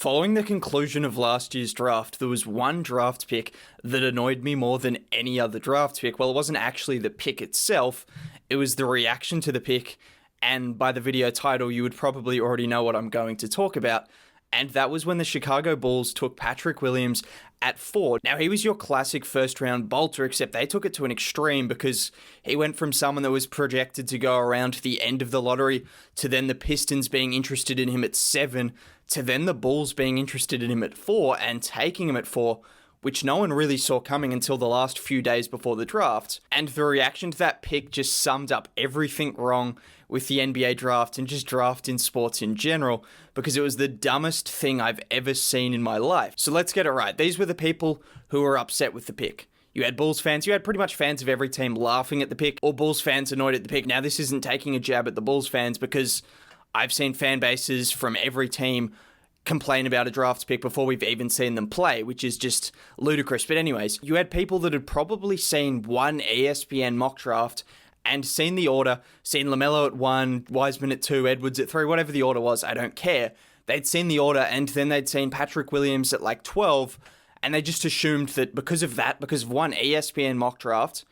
Following the conclusion of last year's draft, there was one draft pick that annoyed me more than any other draft pick. Well, it wasn't actually the pick itself, it was the reaction to the pick, and by the video title, you would probably already know what I'm going to talk about. And that was when the Chicago Bulls took Patrick Williams at 4. Now, he was your classic first-round bolter, except they took it to an extreme because he went from someone that was projected to go around the end of the lottery to then the Pistons being interested in him at 7 to then the Bulls being interested in him at 4 and taking him at 4, which no one really saw coming until the last few days before the draft. And the reaction to that pick just summed up everything wrong with the NBA draft and just draft in sports in general, because it was the dumbest thing I've ever seen in my life. So let's get it right. These were the people who were upset with the pick. You had Bulls fans, you had pretty much fans of every team laughing at the pick, or Bulls fans annoyed at the pick. Now, this isn't taking a jab at the Bulls fans, because I've seen fan bases from every team complain about a draft pick before we've even seen them play, which is just ludicrous. But anyways, you had people that had probably seen one ESPN mock draft and seen the order, seen LaMelo at 1, Wiseman at 2, Edwards at 3, whatever the order was, I don't care. They'd seen the order, and then they'd seen Patrick Williams at like 12, and they just assumed that because of one ESPN mock draft,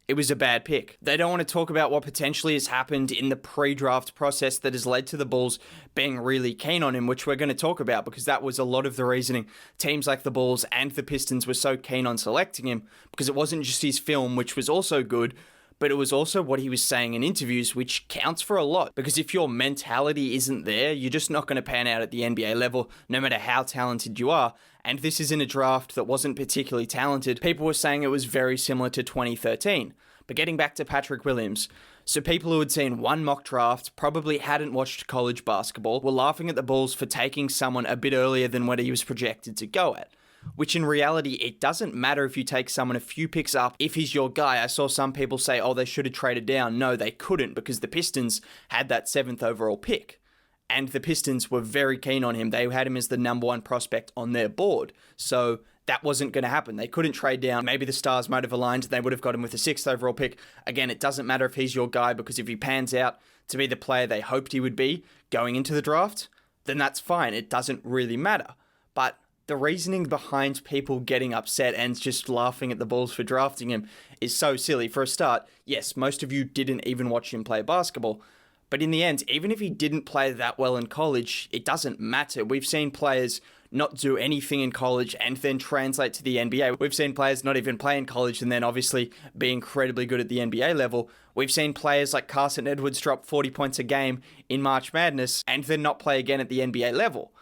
it was a bad pick. They don't want to talk about what potentially has happened in the pre-draft process that has led to the Bulls being really keen on him, which we're going to talk about because that was a lot of the reasoning. Teams like the Bulls and the Pistons were so keen on selecting him because it wasn't just his film, which was also good, but it was also what he was saying in interviews, which counts for a lot. Because if your mentality isn't there, you're just not going to pan out at the NBA level, no matter how talented you are. And this is in a draft that wasn't particularly talented. People were saying it was very similar to 2013. But getting back to Patrick Williams, so people who had seen one mock draft, probably hadn't watched college basketball, were laughing at the Bulls for taking someone a bit earlier than what he was projected to go at. Which in reality, it doesn't matter if you take someone a few picks up if he's your guy. I saw some people say, oh, they should have traded down. No, they couldn't because the Pistons had that 7th overall pick. And the Pistons were very keen on him. They had him as the number 1 prospect on their board. So that wasn't going to happen. They couldn't trade down. Maybe the stars might have aligned. They would have got him with the 6th overall pick. Again, it doesn't matter if he's your guy because if he pans out to be the player they hoped he would be going into the draft, then that's fine. It doesn't really matter. But the reasoning behind people getting upset and just laughing at the Bulls for drafting him is so silly. For a start, yes, most of you didn't even watch him play basketball. But in the end, even if he didn't play that well in college, it doesn't matter. We've seen players not do anything in college and then translate to the NBA. We've seen players not even play in college and then obviously be incredibly good at the NBA level. We've seen players like Carson Edwards drop 40 points a game in March Madness and then not play again at the NBA level.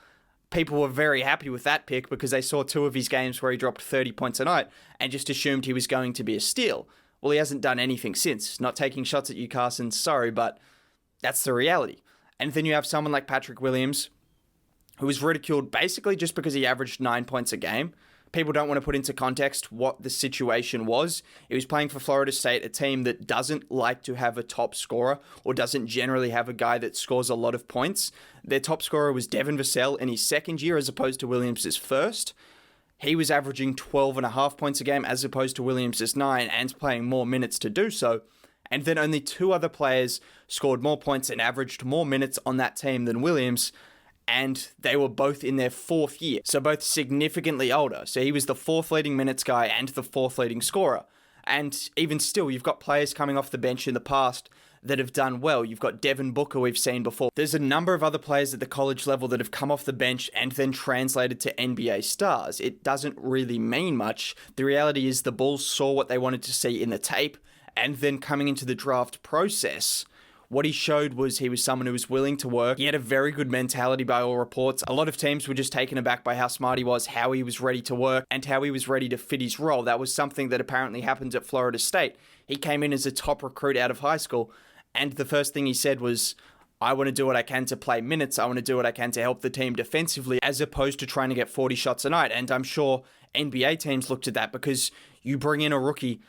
People were very happy with that pick because they saw 2 of his games where he dropped 30 points a night and just assumed he was going to be a steal. Well, he hasn't done anything since. Not taking shots at you, Carson, sorry, but that's the reality. And then you have someone like Patrick Williams, who was ridiculed basically just because he averaged 9 points a game. People don't want to put into context what the situation was. He was playing for Florida State, a team that doesn't like to have a top scorer or doesn't generally have a guy that scores a lot of points. Their top scorer was Devin Vassell in his 2nd year as opposed to Williams' 1st. He was averaging 12.5 points a game as opposed to Williams' 9 and playing more minutes to do so. And then only 2 other players scored more points and averaged more minutes on that team than Williams, and they were both in their 4th year, so both significantly older. So he was the 4th leading minutes guy and the 4th leading scorer. And even still, you've got players coming off the bench in the past that have done well. You've got Devin Booker we've seen before. There's a number of other players at the college level that have come off the bench and then translated to NBA stars. It doesn't really mean much. The reality is the Bulls saw what they wanted to see in the tape, and then coming into the draft process, what he showed was he was someone who was willing to work. He had a very good mentality by all reports. A lot of teams were just taken aback by how smart he was, how he was ready to work, and how he was ready to fit his role. That was something that apparently happened at Florida State. He came in as a top recruit out of high school, and the first thing he said was, I want to do what I can to play minutes. I want to do what I can to help the team defensively, as opposed to trying to get 40 shots a night. And I'm sure NBA teams looked at that because you bring in a rookie,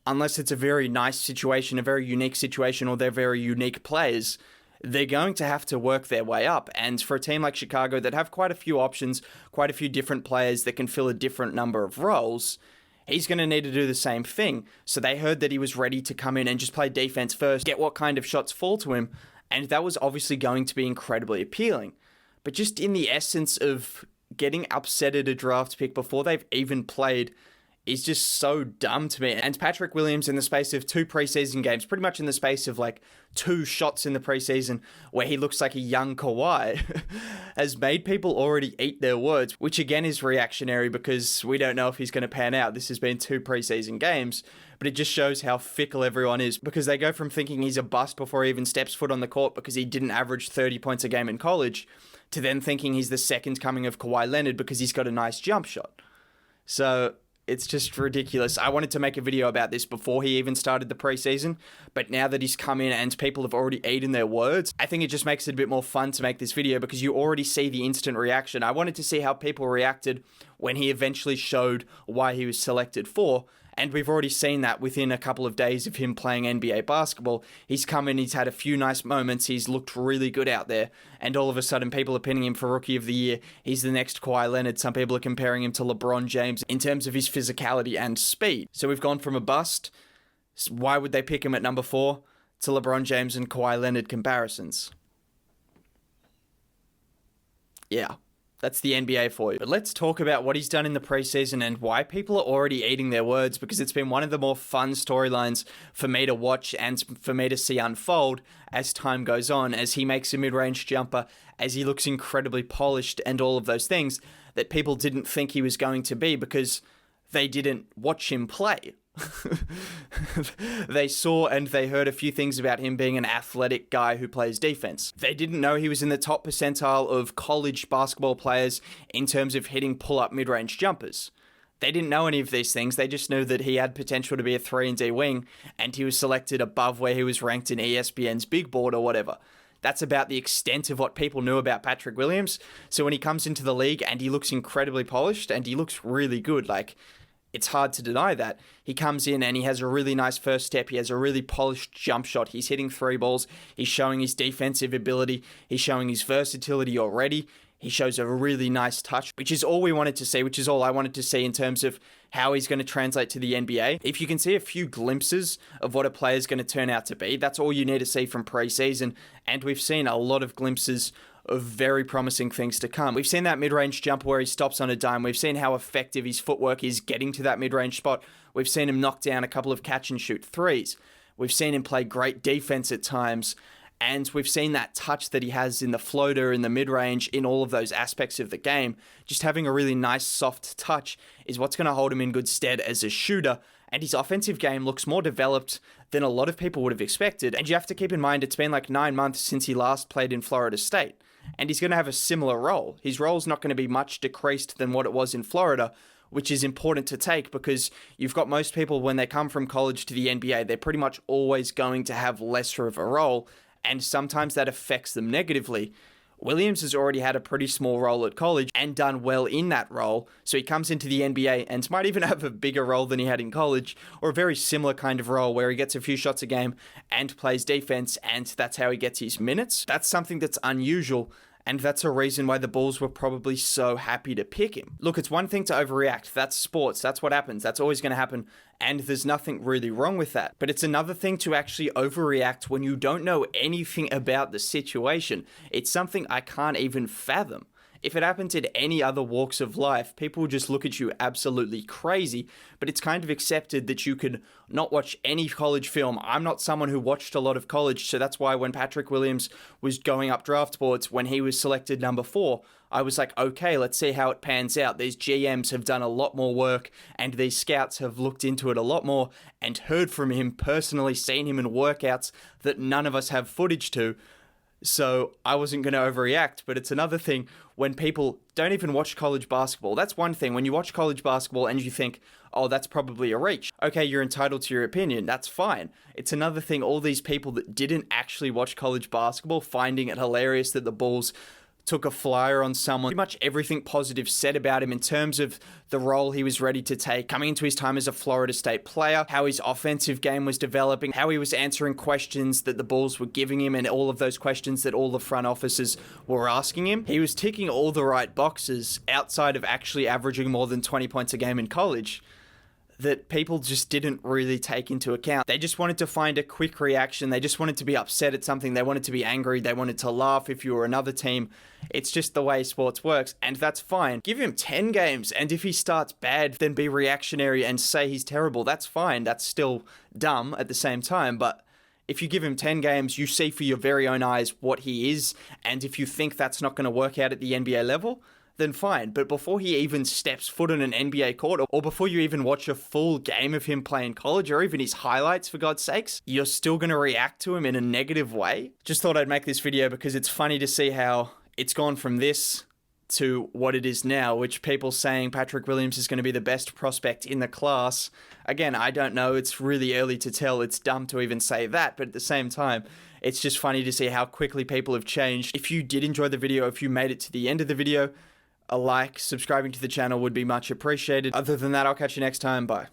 unless it's a very nice situation, a very unique situation, or they're very unique players, they're going to have to work their way up. And for a team like Chicago that have quite a few options, quite a few different players that can fill a different number of roles, he's going to need to do the same thing. So they heard that he was ready to come in and just play defense first, get what kind of shots fall to him, and that was obviously going to be incredibly appealing. But just in the essence of getting upset at a draft pick before they've even played is just so dumb to me. And Patrick Williams, in the space of 2 preseason games, pretty much in the space of like 2 shots in the preseason where he looks like a young Kawhi, has made people already eat their words, which again is reactionary because we don't know if he's going to pan out. This has been 2 preseason games, but it just shows how fickle everyone is, because they go from thinking he's a bust before he even steps foot on the court because he didn't average 30 points a game in college, to then thinking he's the second coming of Kawhi Leonard because he's got a nice jump shot. So it's just ridiculous. I wanted to make a video about this before he even started the preseason, but now that he's come in and people have already eaten their words, I think it just makes it a bit more fun to make this video because you already see the instant reaction. I wanted to see how people reacted when he eventually showed why he was selected for, and we've already seen that within a couple of days of him playing NBA basketball. He's come in, he's had a few nice moments, he's looked really good out there, and all of a sudden people are pinning him for Rookie of the Year. He's the next Kawhi Leonard. Some people are comparing him to LeBron James in terms of his physicality and speed. So we've gone from a bust, why would they pick him at number 4, to LeBron James and Kawhi Leonard comparisons. Yeah. That's the NBA for you. But let's talk about what he's done in the preseason and why people are already eating their words, because it's been one of the more fun storylines for me to watch and for me to see unfold as time goes on, as he makes a mid-range jumper, as he looks incredibly polished and all of those things that people didn't think he was going to be because they didn't watch him play. They saw and they heard a few things about him being an athletic guy who plays defense. They didn't know he was in the top percentile of college basketball players in terms of hitting pull-up mid-range jumpers. They didn't know any of these things. They just knew that he had potential to be a 3-and-D wing, and he was selected above where he was ranked in ESPN's big board or whatever. That's about the extent of what people knew about Patrick Williams. So when he comes into the league and he looks incredibly polished and he looks really good, like, it's hard to deny that. He comes in and he has a really nice first step. He has a really polished jump shot. He's hitting 3 balls. He's showing his defensive ability. He's showing his versatility already. He shows a really nice touch, which is all we wanted to see, which is all I wanted to see in terms of how he's going to translate to the NBA. If you can see a few glimpses of what a player's going to turn out to be, that's all you need to see from preseason. And we've seen a lot of glimpses of very promising things to come. We've seen that mid-range jump where he stops on a dime. We've seen how effective his footwork is getting to that mid-range spot. We've seen him knock down a couple of catch-and-shoot threes. We've seen him play great defense at times. And we've seen that touch that he has in the floater, in the mid-range, in all of those aspects of the game. Just having a really nice, soft touch is what's going to hold him in good stead as a shooter. And his offensive game looks more developed than a lot of people would have expected. And you have to keep in mind, it's been like 9 months since he last played in Florida State. And he's going to have a similar role. His role's not going to be much decreased than what it was in Florida, which is important to take because you've got most people, when they come from college to the NBA, they're pretty much always going to have lesser of a role, and sometimes that affects them negatively. Williams has already had a pretty small role at college and done well in that role, so he comes into the NBA and might even have a bigger role than he had in college, or a very similar kind of role where he gets a few shots a game and plays defense, and that's how he gets his minutes. That's something that's unusual, and that's a reason why the Bulls were probably so happy to pick him. Look, it's one thing to overreact. That's sports. That's what happens. That's always going to happen. And there's nothing really wrong with that. But it's another thing to actually overreact when you don't know anything about the situation. It's something I can't even fathom. If it happened in any other walks of life, people would just look at you absolutely crazy, but it's kind of accepted that you could not watch any college film. I'm not someone who watched a lot of college, so that's why when Patrick Williams was going up draft boards, when he was selected number 4, I was like, okay, let's see how it pans out. These GMs have done a lot more work, and these scouts have looked into it a lot more and heard from him personally, seen him in workouts that none of us have footage to. So I wasn't going to overreact, but it's another thing when people don't even watch college basketball. That's one thing. When you watch college basketball and you think, oh, that's probably a reach. Okay, you're entitled to your opinion. That's fine. It's another thing, all these people that didn't actually watch college basketball finding it hilarious that the Bulls took a flyer on someone. Pretty much everything positive said about him in terms of the role he was ready to take, coming into his time as a Florida State player, how his offensive game was developing, how he was answering questions that the Bulls were giving him, and all of those questions that all the front officers were asking him. He was ticking all the right boxes outside of actually averaging more than 20 points a game in college. that people just didn't really take into account. They just wanted to find a quick reaction. They just wanted to be upset at something. They wanted to be angry. They wanted to laugh if you were another team. It's just the way sports works, and that's fine. Give him 10 games, and if he starts bad, then be reactionary and say he's terrible. That's fine. That's still dumb at the same time, but if you give him 10 games, you see for your very own eyes what he is, and if you think that's not going to work out at the NBA level, then fine. But before he even steps foot on an NBA court, or before you even watch a full game of him playing college, or even his highlights, for God's sakes, you're still going to react to him in a negative way. Just thought I'd make this video because it's funny to see how it's gone from this to what it is now, which people saying Patrick Williams is going to be the best prospect in the class. Again, I don't know. It's really early to tell. It's dumb to even say that, but at the same time, it's just funny to see how quickly people have changed. If you did enjoy the video, if you made it to the end of the video, a like, subscribing to the channel would be much appreciated. Other than that, I'll catch you next time. Bye.